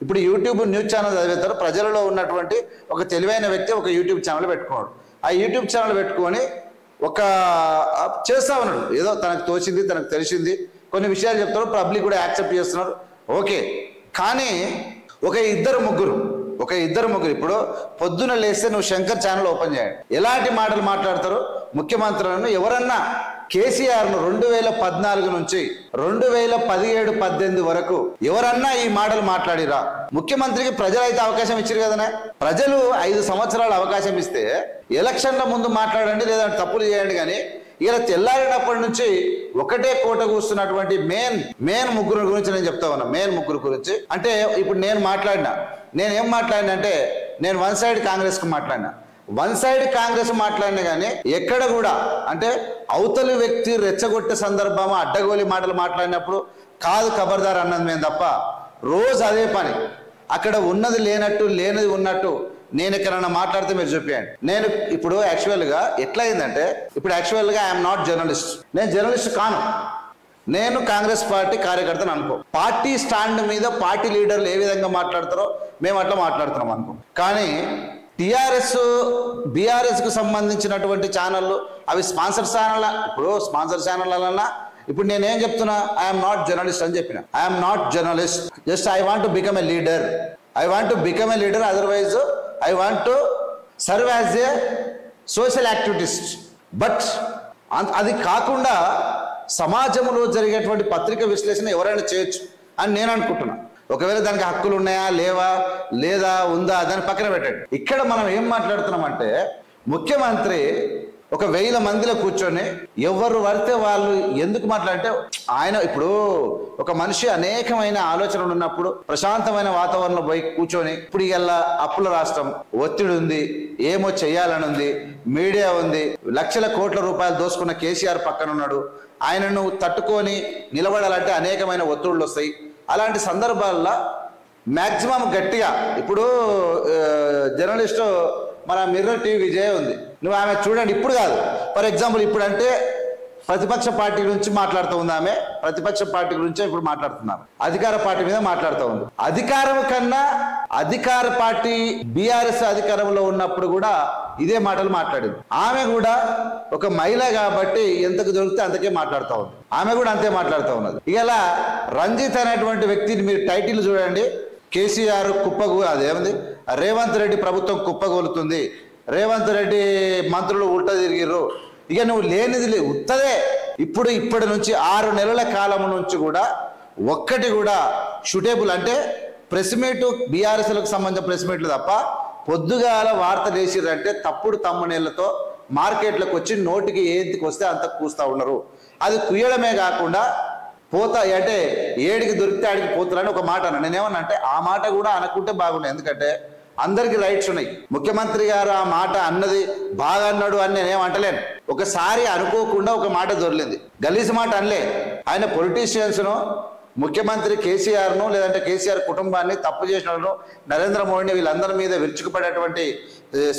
ఇప్పుడు YouTube news channel చదివేస్తారు. ప్రజలలో ఉన్నటువంటి ఒక తెలివైన వ్యక్తి ఒక యూట్యూబ్ ఛానల్ పెట్టుకున్నాడు. ఆ యూట్యూబ్ ఛానల్ పెట్టుకొని ఒక చేస్తా ఉన్నాడు. ఏదో తనకు తోచింది, తనకు తెలిసింది కొన్ని విషయాలు చెప్తారు, పబ్లిక్ కూడా యాక్సెప్ట్ చేస్తున్నారు. ఓకే, కానీ ఒక ఇద్దరు ముగ్గురు ఇప్పుడు పొద్దున లేస్తే నువ్వు శంకర్ ఛానల్ ఓపెన్ చేయండి, ఎలాంటి మాటలు మాట్లాడతారు ముఖ్యమంత్రులను? ఎవరన్నా కేసీఆర్ను 2014 నుంచి 2017-18 వరకు ఎవరన్నా ఈ మాటలు మాట్లాడిరా? ముఖ్యమంత్రికి ప్రజలైతే అవకాశం ఇచ్చారు కదనే. ప్రజలు 5 సంవత్సరాలు అవకాశం ఇస్తే ఎలక్షన్ల ముందు మాట్లాడండి, లేదంటే తప్పులు చేయండి. కానీ ఇలా తెల్లారినప్పటి నుంచి ఒకటే కోట కూస్తున్నటువంటి మెయిన్ ముగ్గురు గురించి నేను చెప్తా ఉన్నా. మెయిన్ ముగ్గురు గురించి అంటే ఇప్పుడు నేనేం మాట్లాడినా అంటే నేను వన్ సైడ్ కాంగ్రెస్కి మాట్లాడినా. వన్ సైడ్ కాంగ్రెస్ మాట్లాడినా కానీ ఎక్కడ కూడా అంటే అవతలి వ్యక్తి రెచ్చగొట్టే సందర్భమా అడ్డగోలి మాటలు మాట్లాడినప్పుడు కాదు ఖబర్దార్ అన్నది మేము తప్ప రోజు అదే పని. అక్కడ ఉన్నది లేనట్టు, లేనిది ఉన్నట్టు నేను ఎక్కడన్నా మాట్లాడితే మీరు చూపించండి. నేను ఇప్పుడు యాక్చువల్గా ఎట్లా అయిందంటే, ఇప్పుడు యాక్చువల్గా ఐఎమ్ నాట్ జర్నలిస్ట్. నేను జర్నలిస్ట్ కాను, నేను కాంగ్రెస్ పార్టీ కార్యకర్తను అనుకో. పార్టీ స్టాండ్ మీద పార్టీ లీడర్లు ఏ విధంగా మాట్లాడతారో మేము అట్లా మాట్లాడుతున్నాం అనుకో. కానీ బీఆర్ఎస్కు సంబంధించినటువంటి ఛానళ్ళు అవి స్పాన్సర్ ఛానల్. ఇప్పుడు స్పాన్సర్ ఛానళ్ళన్నా ఇప్పుడు నేనేం చెప్తున్నా, ఐఎమ్ నాట్ జర్నలిస్ట్ అని చెప్పిన. I'm not journalist, just I want to become a leader. Otherwise I want to serve as a social activist. But అది కాకుండా సమాజంలో జరిగేటువంటి పత్రిక విశ్లేషణ ఎవరైనా చేయొచ్చు అని నేను అనుకుంటున్నా. ఒకవేళ దానికి హక్కులు ఉన్నాయా లేదా ఉందా దాన్ని పక్కన పెట్టండి. ఇక్కడ మనం ఏం మాట్లాడుతున్నామంటే ముఖ్యమంత్రి ఒక 1000 మందిలో కూర్చొని ఎవరు పడితే వాళ్ళు ఎందుకు మాట్లాడితే ఆయన ఇప్పుడు ఒక మనిషి అనేకమైన ఆలోచనలు ఉన్నప్పుడు ప్రశాంతమైన వాతావరణంలో పోయి కూర్చొని ఇప్పుడు ఇలా అప్పుల రాష్ట్రం, ఒత్తిడి ఉంది, ఏమో చెయ్యాలని ఉంది, మీడియా ఉంది, లక్షల కోట్ల రూపాయలు దోసుకున్న కేసీఆర్ పక్కన ఉన్నాడు, ఆయనను తట్టుకొని నిలబడాలంటే అనేకమైన ఒత్తిడులు వస్తాయి. అలాంటి సందర్భాల్లో మ్యాక్సిమం గట్టిగా ఇప్పుడు జర్నలిస్టు మన మిర్రర్ టీవీ విజయ్ ఉంది, నువ్వు ఆమె చూడండి. ఇప్పుడు కాదు, ఫర్ ఎగ్జాంపుల్ ఇప్పుడు అంటే ప్రతిపక్ష పార్టీ నుంచి మాట్లాడుతూ ఉంది ఆమె. ప్రతిపక్ష పార్టీ గురించే ఇప్పుడు మాట్లాడుతున్నాను, అధికార పార్టీ మీద మాట్లాడుతూ ఉంది. అధికారం కన్నా అధికార పార్టీ బీఆర్ఎస్ అధికారంలో ఉన్నప్పుడు కూడా ఇదే మాటలు మాట్లాడింది. ఆమె కూడా ఒక మహిళ కాబట్టి ఎంతకు దొరికితే అంతకే మాట్లాడుతూ ఉంది. ఆమె కూడా అంతే మాట్లాడుతూ ఉన్నది. ఇలా రంజిత్ అనేటువంటి వ్యక్తిని మీరు టైటిల్ చూడండి, కేసీఆర్ అదేమంది రేవంత్ రెడ్డి ప్రభుత్వం కుప్పగోలుతుంది, రేవంత్ రెడ్డి మంత్రులు ఉల్టా తిరిగిర్రు. ఇక నువ్వు లేనిది ఉత్తదే. ఇప్పటి నుంచి 6 నెలల కాలం నుంచి కూడా ఒక్కటి కూడా షూటేబుల్ అంటే ప్రెస్ మీట్ బీఆర్ఎస్లకు సంబంధించిన ప్రెస్ మీట్లు తప్ప పొద్దుగాల వార్తలు వేసిర్రంటే తప్పుడు తమ్మునేళ్లతో మార్కెట్లకు వచ్చి నోటికి ఏదికి వస్తే అంత కూస్తూ ఉన్నారు. అది కుయ్యడమే కాకుండా పోతా అంటే ఏడికి దొరికితే ఆడికి పోతారని ఒక మాట అన్న. నేనేమన్నా అంటే ఆ మాట కూడా అనకుంటే బాగుండే, ఎందుకంటే అందరికి రైట్స్ ఉన్నాయి. ముఖ్యమంత్రి గారు ఆ మాట అన్నది బాగా అన్నాడు అని నేనేమంటలేను. ఒకసారి అనుకోకుండా ఒక మాట దొరికింది, గలీజ్ మాట అనలే. ఆయన పొలిటీషియన్స్ను, ముఖ్యమంత్రి కేసీఆర్ను లేదంటే కేసీఆర్ కుటుంబాన్ని తప్పు చేసిన నరేంద్ర మోడీని వీళ్ళందరి మీద విరుచుకుపడేటువంటి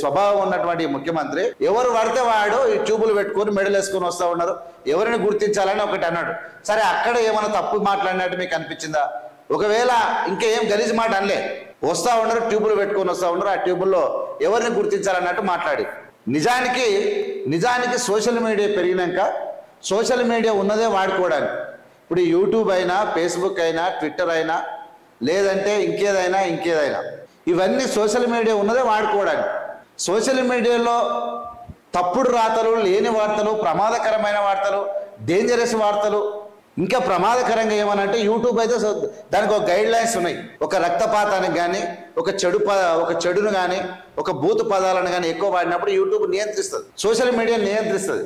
స్వభావం ఉన్నటువంటి ముఖ్యమంత్రి ఎవరు పడితే వాడు ఈ ట్యూబులు పెట్టుకొని మెడల్ వేసుకొని వస్తూ ఉన్నారు. ఎవరిని గుర్తించాలని ఒకటి అన్నాడు. సరే, అక్కడ ఏమైనా తప్పు మాట్లాడినట్టు మీకు అనిపించిందా? ఒకవేళ ఇంకేం గలీజ్ మాట అనలే, వస్తూ ఉన్నారు ట్యూబులు పెట్టుకొని వస్తూ ఉన్నారు, ఆ ట్యూబుల్లో ఎవరిని గుర్తించాలన్నట్టు మాట్లాడి నిజానికి సోషల్ మీడియా పెరిగినాక సోషల్ మీడియా ఉన్నదే వాడుకోవడానికి. ఇప్పుడు యూట్యూబ్ అయినా, ఫేస్బుక్ అయినా, ట్విట్టర్ అయినా, లేదంటే ఇంకేదైనా ఇవన్నీ సోషల్ మీడియా ఉన్నదే వాడుకోవడానికి. సోషల్ మీడియాలో తప్పుడు రాతలు, లేని వార్తలు, ప్రమాదకరమైన వార్తలు, డేంజరస్ వార్తలు, ఇంకా ప్రమాదకరంగా ఏమనంటే యూట్యూబ్ అయితే దానికి ఒక గైడ్ లైన్స్ ఉన్నాయి. ఒక రక్తపాతానికి కానీ, ఒక చెడును కానీ, ఒక బూతు పదాలను కానీ ఎక్కువ వాడినప్పుడు యూట్యూబ్ నియంత్రిస్తుంది, సోషల్ మీడియా నియంత్రిస్తుంది.